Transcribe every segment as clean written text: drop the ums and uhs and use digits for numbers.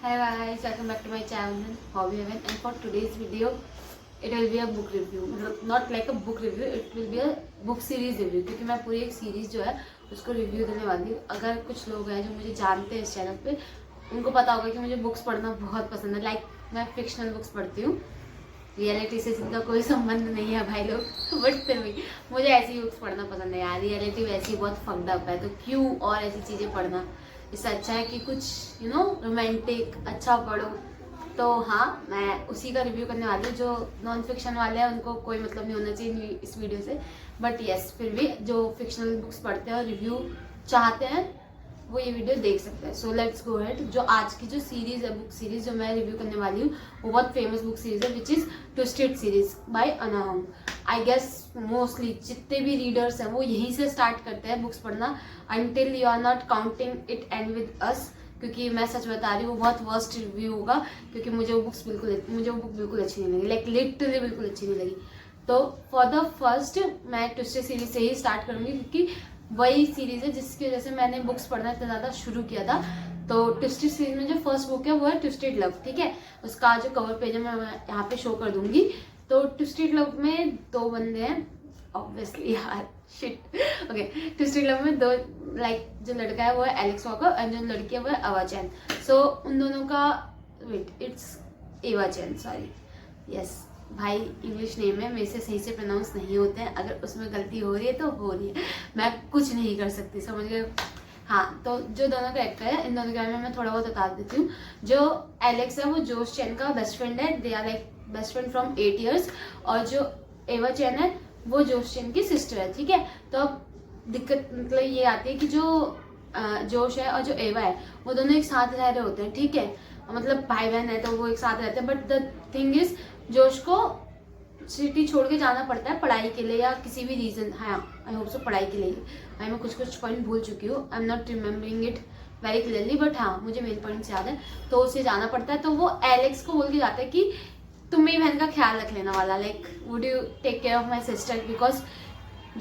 Hi guys, welcome back to my channel Hobby Heaven, and for today's video it will be a book review. Not like a book review, it will be a book series review, क्योंकि मैं पूरी एक series जो है उसको review देने वाली हूँ. अगर कुछ लोग हैं जो मुझे जानते हैं इस चैनल पे, उनको पता होगा कि मुझे बुक्स पढ़ना बहुत पसंद है. मैं फिक्शनल बुक्स पढ़ती हूँ, रियलिटी से इनका कोई संबंध नहीं है भाई लोग. बट फिर भी मुझे ऐसी बुक्स पढ़ना पसंद है यार. रियलिटी वैसी बहुत फक्ड अप है, तो क्यों और ऐसी चीज़ें पढ़ना. इससे अच्छा है कि कुछ रोमांटिक अच्छा पढ़ो. तो हाँ, मैं उसी का रिव्यू करने वाली हूँ. जो नॉन फिक्शन वाले हैं उनको कोई मतलब नहीं होना चाहिए इस वीडियो से, बट यस फिर भी जो फिक्शनल बुक्स पढ़ते हैं और रिव्यू चाहते हैं वो ये वीडियो देख सकते हैं. So let's go head. जो आज की जो सीरीज है, बुक सीरीज जो मैं रिव्यू करने वाली हूँ, वो बहुत फेमस बुक सीरीज है, which is twisted series by अना होंग. आई गेस मोस्टली जितने भी रीडर्स हैं वो यहीं से स्टार्ट करते हैं बुक्स पढ़ना, until you are not counting it and with us. क्योंकि मैं सच बता रही हूँ, वो बहुत वर्स्ट रिव्यू होगा, क्योंकि मुझे वो बुक बिल्कुल अच्छी नहीं लगी. लाइक लिटरली बिल्कुल अच्छी नहीं लगी. तो फॉर द फर्स्ट मैं ट्विस्टेड सीरीज से ही स्टार्ट करूंगी, क्योंकि वही सीरीज है जिसकी वजह से मैंने बुक्स पढ़ना इतना ज़्यादा शुरू किया था. तो ट्विस्टेड सीरीज में जो फर्स्ट बुक है वो है ट्विस्टेड लव. ठीक है, उसका जो कवर पेज है मैं यहाँ पे शो कर दूंगी. तो ट्विस्टेड लव में दो बंदे हैं ऑब्वियसली यार, शिट. ओके, ट्विस्टेड लव में दो, लाइक जो लड़का है वो है एलेक्स वॉकर और जो लड़की है वो है अवा चैन. सो उन दोनों का इट्स एवा चैन, सॉरी. यस भाई, इंग्लिश नेम है, मेरे से सही से प्रोनाउंस नहीं होते हैं. अगर उसमें गलती हो रही है तो हो रही है, मैं कुछ नहीं कर सकती, समझ गए. हाँ, तो जो दोनों कैरेक्टर है, इन दोनों के बारे में मैं थोड़ा बहुत बता देती हूँ. जो एलेक्स है वो जोश चैन का बेस्ट फ्रेंड है. They are like best friend from 8 years. और जो एवा चैन है वो जोश चैन की सिस्टर है. ठीक है, तो अब दिक्कत मतलब ये आती है कि जो जोश है और जो एवा है वो दोनों एक साथ रह रहे होते हैं. ठीक है, मतलब भाई बहन है तो वो एक साथ रहते हैं. बट द थिंग इज, जोश को सिटी छोड़ के जाना पड़ता है पढ़ाई के लिए या किसी भी रीजन. हाँ, आई होप सो पढ़ाई के लिए. मैं कुछ पॉइंट भूल चुकी हूँ, I am not remembering it very clearly, but हाँ मुझे मेन पॉइंट्स याद है. तो उसे जाना पड़ता है. तो वो एलेक्स को बोल के जाता है कि तुम मेरी बहन का ख्याल रख लेना वाला, like would you take care of my sister. Because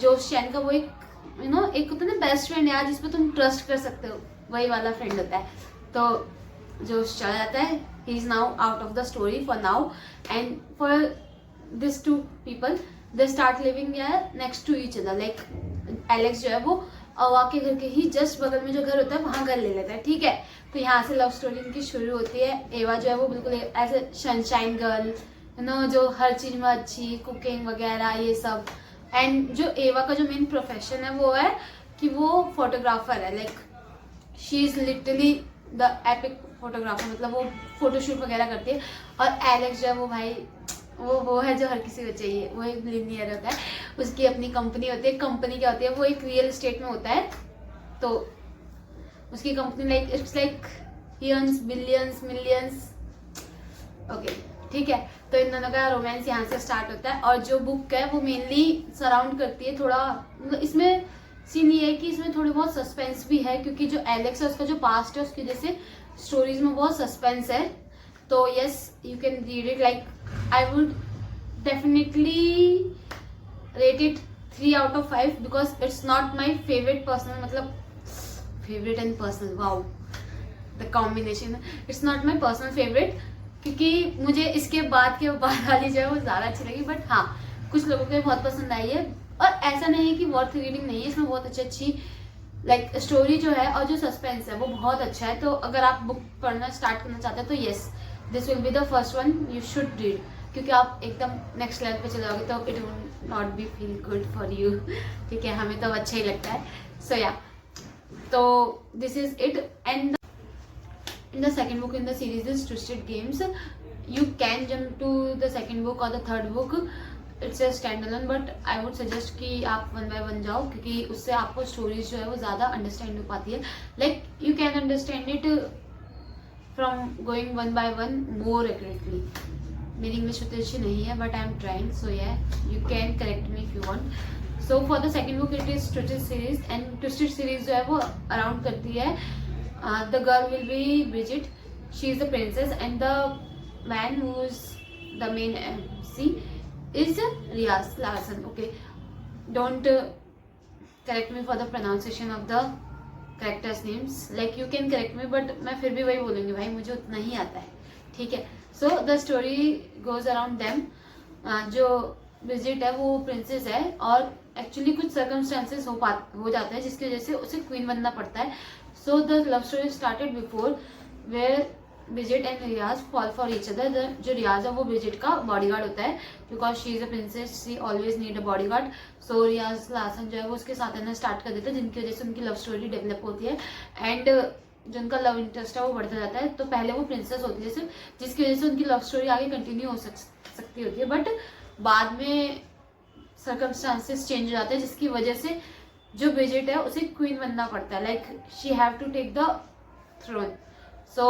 Josh Chen का वो एक एक होता है ना बेस्ट फ्रेंड यार, जिसपे तुम ट्रस्ट कर सकते हो, वही वाला फ्रेंड होता है. तो जोश चला जाता है. He is now out of the story for now, and for this two people they start living next to each other. Like Alex जो है वो अवा के घर के ही जस्ट बगल में जो घर होता है वहां घर ले लेता है. ठीक है, तो यहाँ से लव स्टोरी इनकी शुरू होती है. एवा जो है वो बिल्कुल एज ए सनशाइन गर्ल, जो हर चीज में अच्छी, कुकिंग वगैरह ये सब. एंड जो एवा का जो मेन प्रोफेशन है वो है कि वो फोटोग्राफर है. Like she is literally the epic photographer, मतलब वो फोटोशूट वगैरह करती है. और एलेक्स जो है वो भाई वो है जो हर किसी को चाहिए. वो एक मिलियनियर होता है, उसकी अपनी कंपनी होती है. कंपनी क्या होती है, वो एक रियल एस्टेट में होता है. तो उसकी company like it's like he earns billions millions. Okay, ठीक है. तो इन दोनों का रोमांस यहाँ से स्टार्ट होता है. और जो बुक है वो मेनली सराउंड करती है थोड़ा, मतलब इसमें सीन ये है कि इसमें थोड़ी बहुत सस्पेंस भी है, क्योंकि जो एलेक्स है उसका जो पास्ट है उसकी वजह से स्टोरीज में बहुत सस्पेंस है. तो yes, you can read it. Like I would definitely rate it 3 out of 5 because it's not my favourite personal, मतलब favourite and personal, wow the combination. It's not my personal favourite, क्योंकि मुझे इसके बाद वाली जो है वो ज़्यादा अच्छी लगी. बट हाँ, कुछ लोगों को बहुत पसंद आई है. और ऐसा नहीं है कि वर्थ रीडिंग नहीं है, इसमें बहुत अच्छी लाइक स्टोरी जो है और जो सस्पेंस है वो बहुत अच्छा है. तो अगर आप बुक पढ़ना स्टार्ट करना चाहते हैं तो yes, this will be the first one you should read, क्योंकि आप एकदम नेक्स्ट लेवल पे चले जाओगे तो it will not be feel good for you. ठीक है, हमें तो अच्छा ही लगता है. सो या, तो this is it. And in the second book in the series is Twisted Games. You can jump to the second book or the third book. It's a standalone, but I would suggest कि आप one by one जाओ, क्योंकि उससे आपको stories जो है वो ज़्यादा अंडरस्टैंड हो पाती है. Like you can understand it from going one by one more accurately. मेरी इंग्लिश उतनी अच्छी नहीं है, बट आई एम ट्राइंग. सो या, you can correct me if you want. So for the second book it is twisted series. And twisted series जो है वो around करती है the girl will be Bridget. She is the princess, and the man who is the main MC is Riaz Larson. Okay, don't correct me for the pronunciation of the characters names, like you can correct me, but मैं फिर भी वही बोलूँगी भाई, मुझे उतना ही आता है, ठीक है। So the story goes around them. जो ब्रिजिट है वो प्रिंसेस है, और एक्चुअली कुछ सर्कमस्टेंसेस हो जाते हैं जिसकी वजह से उसे क्वीन बनना पड़ता है। So the love story started before, where Bridget and Rhys fall for each other. जो रियाज है वो ब्रिजिट का बॉडीगार्ड होता है, because she is a princess, she always need a bodyguard. So Rhys Larsen जो है वो उसके साथ रहना स्टार्ट कर देता है, जिनकी वजह से उनकी लव स्टोरी डेवलप होती है, एंड जो उनका लव इंटरेस्ट है वो बढ़ता जाता है। तो पहले वो प्रिंसेस होती है सिर्फ, जिसकी वजह से उनकी लव स्टोरी आगे कंटिन्यू हो सकती होती है, बट बाद में सर्कमस्टांसेस चेंज हो जाते हैं, जिसकी वजह से जो ब्रिजिट है उसे क्वीन बनना पड़ता है, like she have to take the throne. So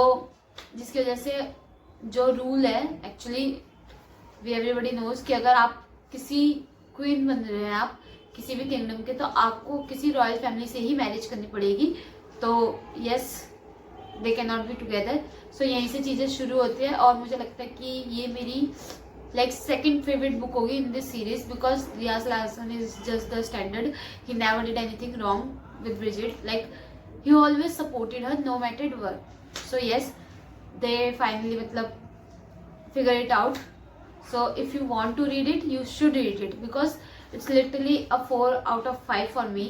जिसकी वजह से जो रूल है, एक्चुअली वी एवरीबडी नोज कि अगर आप किसी क्वीन बन रहे हैं, आप किसी भी किंगडम के, तो आपको किसी रॉयल फैमिली से ही मैरिज करनी पड़ेगी। तो yes, they can not be together. So यहीं से चीज़ें शुरू होती है, और मुझे लगता है कि ये मेरी लाइक सेकंड फेवरेट बुक होगी in this series, because Rhys Larsen is just the standard, he never did anything wrong with Bridget, like he always supported her no matter what. So yes, they finally मतलब figure it out. So if you want to read it, you should read it, because it's literally a 4 out of 5 for me.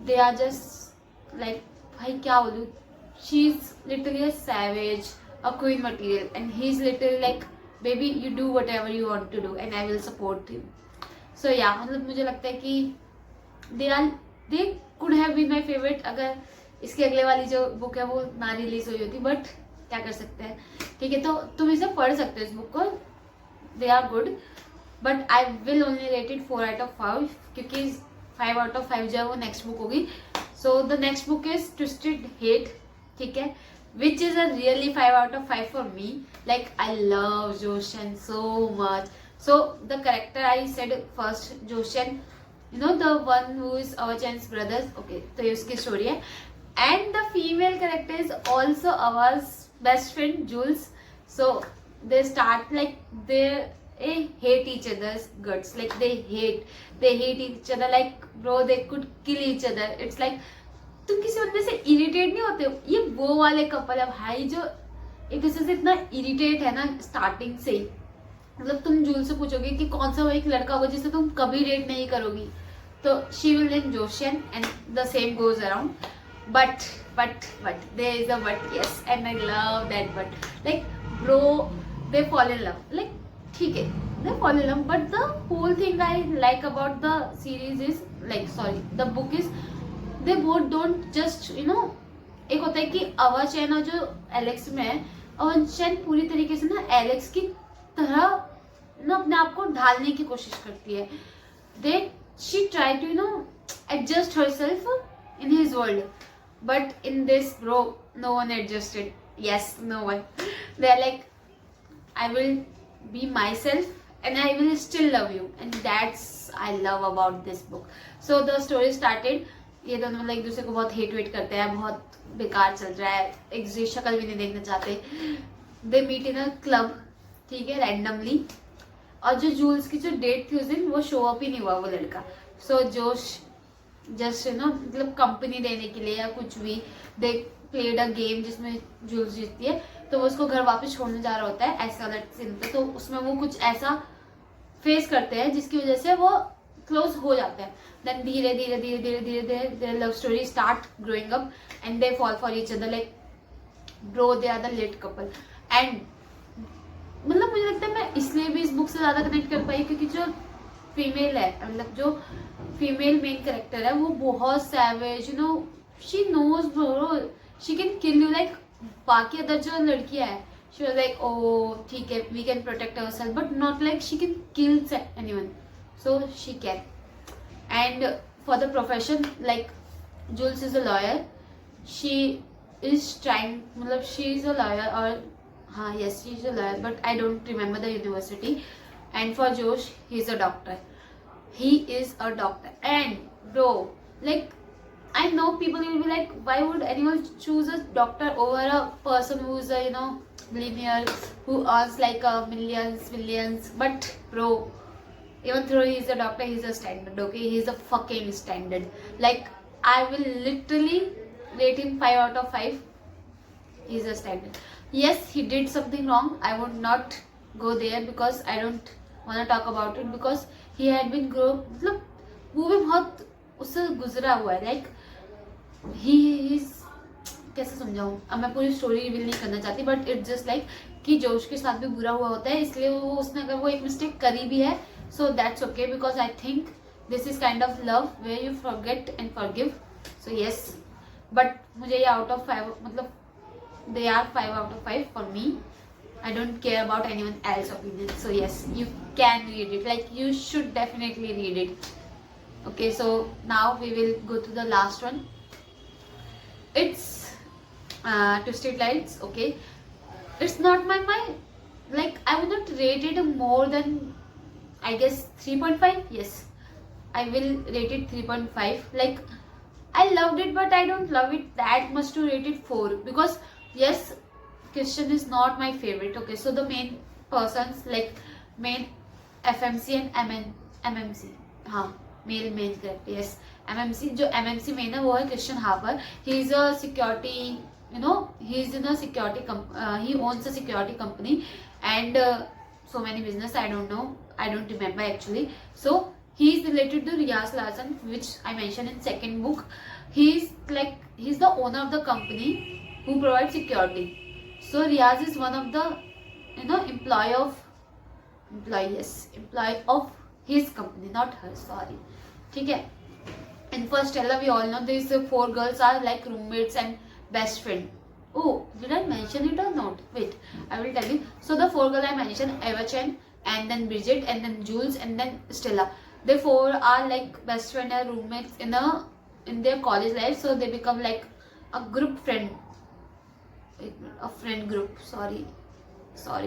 They are just like, भाई क्या बोलूँ, she's literally a savage, a queen material, and he's literally like, baby you do whatever you want to do and I will support you. So yeah, मतलब मुझे लगता है कि they could have been my favorite अगर इसके अगले वाली जो बुक है वो ना रिलीज हुई होती, बट क्या कर सकते हैं, ठीक है। तो तुम इसे पढ़ सकते हो इस बुक को, they are good, but I will only rate it 4 out of 5, क्योंकि 5 out of 5 जो है वो नेक्स्ट बुक होगी। So the next book is twisted hate, ठीक है, which is a really 5 out of 5 for me. Like I love Josh Chen so much. So the character I said first, Josh Chen, you know the one who is Ava Chen's brothers, okay, तो ये उसकी story है। And the female character is also Ava's best friend Jules. So they start like they hate each other's guts, like they hate each other, like bro they could kill each other. It's like तुम किसी बंदे से irritate नहीं होते हो, ये वो वाले कपल है भाई जो एक दूसरे से इतना इरिटेट है ना स्टार्टिंग से ही। मतलब तुम जूल से पूछोगे कि कौन सा वो एक लड़का होगा जिसे तुम कभी डेट नहीं करोगी, तो शी विल लाइक जोशियन, and the same goes around, but there is a but, yes, and I love that but, like bro they fall in love, like ठीक है they fall in love, but the whole thing I like about the series is like, sorry, the book is they both don't just you know, एक होता है कि अवचैन और जो Alex में है, अवचैन पूरी तरीके से ना एलेक्स की तरह ना अपने आप को ढालने की कोशिश करती है, they she try to you know adjust herself in his world. But in this, bro, no one adjusted. Yes, no one. They're like, I will be myself and I will still love you. And that's I love about this book. So the story started. ये दोनों मतलब एक दूसरे को बहुत hate wait करते हैं, बहुत बेकार चल रहा है, एक दूसरे की शक्ल भी नहीं देखना चाहते। They meet in a club, ठीक है, randomly. और जो जूल्स की जो डेट थी उस दिन वो शो अप ही नहीं हुआ वो लड़का। So जोश जस्ट ना मतलब कंपनी देने के लिए या कुछ भी, दे प्लेड अ गेम जिसमें जूल्स जीतती है, तो वो उसको घर वापस छोड़ने जा रहा होता है, ऐसा वाला सीन होता है। तो उसमें वो कुछ ऐसा फेस करते हैं जिसकी वजह से वो क्लोज हो जाते हैं। देन धीरे धीरे धीरे धीरे धीरे धीरे their love story start growing up and they fall for each other, like bro they are the late couple. And मतलब मुझे लगता है मैं इसलिए भी इस बुक से ज्यादा कनेक्ट कर पाई क्योंकि जो फीमेल है, मतलब जो फीमेल मेन कैरेक्टर है वो बहुत savage, you know she knows bro she can kill you, like बाकी अदर जो लड़कियां है शी वाज लाइक ओ ठीक है we can protect ourself, but not like she can kill anyone, so she can. And for the profession like Jules is a lawyer, she is trying, मतलब she is a lawyer, और हाँ yes she is a lawyer, but I don't remember the university. And for Josh, he is a doctor. He is a doctor. And bro, like I know people will be like, why would anyone choose a doctor over a person who is a you know millionaire who earns like millions? But bro, even though he is a doctor, he is a standard. Okay, he is a fucking standard. Like I will literally rate him 5 out of 5. He is a standard. Yes, he did something wrong. I would not go there because I don't want to talk about it, because he had been grow, मतलब वो भी बहुत उससे गुजरा हुआ है. Like he is, कैसे समझाऊं, अब मैं पूरी स्टोरी रिवील नहीं करना चाहती, बट इट्स जस्ट लाइक कि जोश के साथ भी बुरा हुआ होता है, इसलिए वो उसने अगर वो एक मिस्टेक करी भी है, so that's okay, because I think this is kind of love where you forget and forgive. So yes, but मुझे ये आउट ऑफ 5, मतलब they are 5 out of 5 for me. I don't care about anyone else's opinion. So yes, you can read it. Like, you should definitely read it. Okay, so now we will go to the last one. It's Twisted Lights. Okay, it's not my like, I would not rate it more than, I guess, 3.5. Yes, I will rate it 3.5. Like, I loved it, but I don't love it that much to rate it 4, because yes, Christian is not my favorite. Okay, so the main persons, like main FMC and MMC, हाँ, male main correct. Yes, MMC, जो MMC main है वो है Christian Harper. He is a security, you know, he is in a security he owns a security company and so many business. I don't know, I don't remember actually. So he is related to Riaz Larson, which I mentioned in second book. He's the owner of the company who provides security. So Riaz is one of the, you know, employee of his company, not her, sorry. ठीक है. In first Stella, we all know these 4 girls are like roommates and best friend. Oh, did I mention it or not? Wait, I will tell you. So the 4 girls I mentioned, Eva Chen, and then Bridget, and then Jules, and then Stella. They 4 are like best friend and roommates in their college life. So they become like a group friend. A friend group, sorry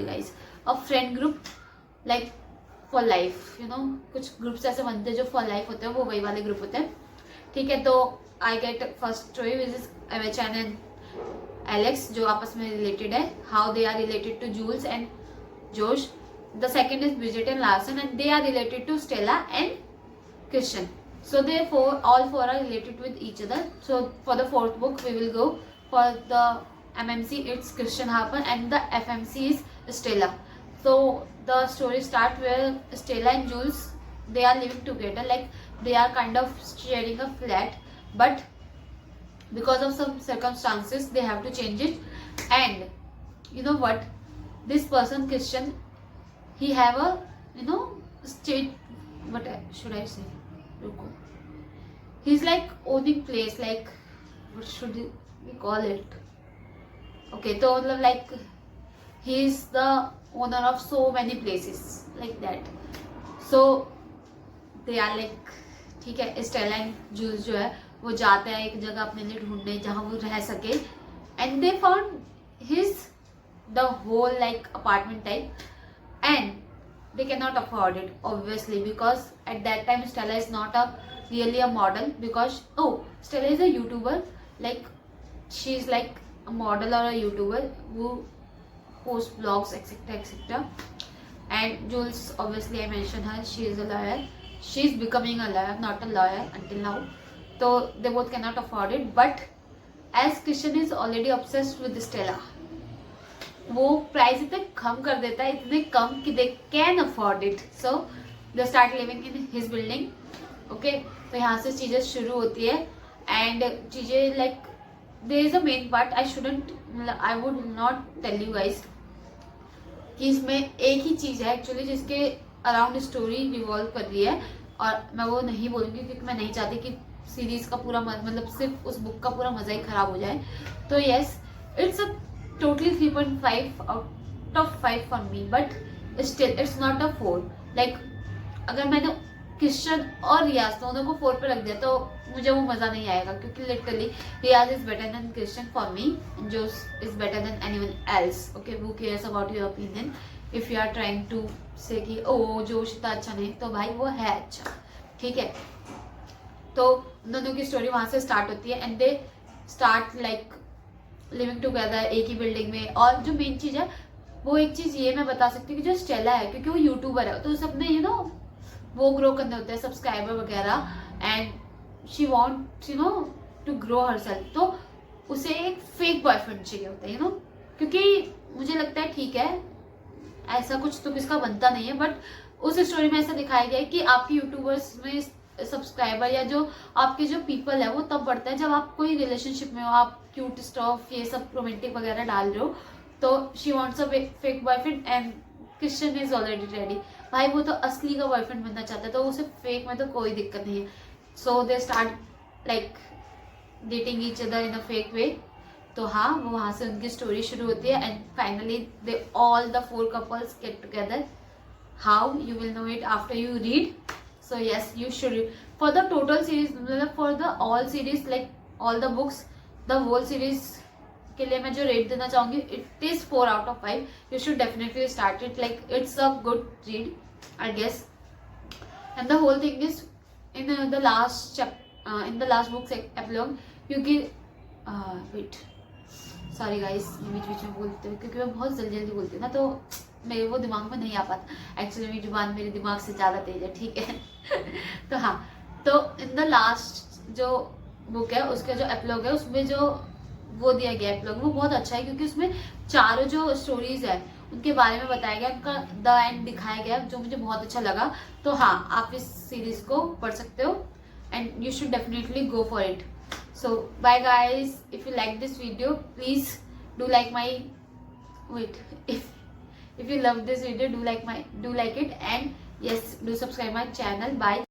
guys, a friend group like for life, you know. कुछ groups ऐसे बनते हैं जो for life होते हैं, वो वही वाले ग्रुप होते हैं. ठीक है, तो I get first story which is Evachan and Alex, जो आपस में रिलेटेड है, how they are related to Jules and Josh. The second is Bridget and Larson, and they are related to Stella and Christian. So therefore all 4 are related with each other. So for the 4th book we will go for the MMC, it's Christian Harper, and the FMC is Stella. So the story starts where Stella and Jules, they are living together, like they are kind of sharing a flat, but because of some circumstances they have to change it. And you know what, this person Christian, he have a, you know, state, what should I say, he's like owning place, like what should we call it? Okay, तो मतलब like he is the owner of so many places like that. So they are like, ठीक है, Stella and joules जो है वो जाते हैं एक जगह अपने लिए ढूंढने जहाँ वो रह सके, and they found his the whole like apartment type, and they cannot afford it obviously, because at that time Stella is not really a model, because Stella is a YouTuber, like she is like a model or a YouTuber who posts blogs, etc etc. And Jules, obviously I mentioned her, she is a lawyer, she is becoming a lawyer, not a lawyer until now. So they both cannot afford it, but as Christian is already obsessed with Stella, वो price इतने कम कर देता है, इतने कम कि they can afford it. So they start living in his building. Okay, तो यहाँ से चीज़ें शुरू होती है, एंड चीज़ें like there is a main part. I would not tell you guys कि इसमें एक ही चीज़ है एक्चुअली जिसके अराउंड स्टोरी रिवॉल्व कर रही है, और मैं वो नहीं बोलूँगी क्योंकि मैं नहीं चाहती कि सीरीज़ का पूरा मतलब सिर्फ उस बुक का पूरा मज़ा ही ख़राब हो जाए. तो yes, it's a totally 3.5 out of 5 for me, but still it's not a 4. like अगर मैंने क्रिश्चियन और रियाज दोनों को 4 पे रख दिया तो मुझे वो मज़ा नहीं आएगा, क्योंकि literally Riyaz is better than Christian for me, and Jose is better than anyone else. Okay, who cares about your opinion. If you are trying to say कि ओ जोश इतना अच्छा नहीं, तो भाई वो है अच्छा, ठीक है. तो दोनों की स्टोरी वहाँ से स्टार्ट होती है, and they start like living together एक ही बिल्डिंग में. और जो मेन चीज़ है वो एक चीज़ ये मैं बता सकती हूँ कि जो स्टेला है, क्योंकि वो यूट्यूबर है, तो सबने यू नो वो ग्रो करने होते हैं सब्सक्राइबर वगैरह, and she wants you know to grow herself. तो उसे एक फेक बॉयफ्रेंड चाहिए होता है, यू नो, क्योंकि मुझे लगता है ठीक है ऐसा कुछ तो किसका बनता नहीं है, बट उस स्टोरी में ऐसा दिखाया गया है कि आपके यूट्यूबर्स में सब्सक्राइबर या जो आपके जो पीपल है वो तब बढ़ता है जब आप कोई रिलेशनशिप में हो, आप क्यूट स्टफ ये सब रोमांटिक वगैरह डाल रहे हो। तो she wants a fake boyfriend and Christian is already ready. भाई वो तो असली का बॉयफ्रेंड बनना चाहता है, तो उसे फेक में तो कोई दिक्कत नहीं है। So they start like dating each other in a fake way. तो हाँ, वो वहां से उनकी स्टोरी शुरू होती है and finally they all the 4 couples get together. How you will know it after you read. So yes, you should read. For the total series, मतलब for the all series, like all the books, the whole series के लिए मैं जो rate देना चाहूंगी, it is 4 out of 5. You should definitely start it. Like it's a good read, I guess. And the whole thing is in the last in the last book's epilogue, क्योंकि wait, sorry guys, बीच बीच में बोलते हुए, क्योंकि मैं बहुत जल्दी जल्दी बोलती हूँ ना, तो मेरे वो दिमाग में नहीं आ पाता। एक्चुअली मेरी जुबान मेरे दिमाग से ज़्यादा तेज है, ठीक है। तो हाँ, तो इन द लास्ट जो बुक है उसका जो एपिलॉग है उसमें जो वो दिया गया एपिलॉग वो बहुत अच्छा है, क्योंकि उसमें चारों जो स्टोरीज है उनके बारे में बताया गया, उनका द एंड दिखाया गया, जो मुझे बहुत अच्छा लगा। तो हाँ, आप इस सीरीज को पढ़ सकते हो and you should definitely go for it. So bye guys, if you like this video please do like my if you love this video do like it, and yes, do subscribe my channel. Bye.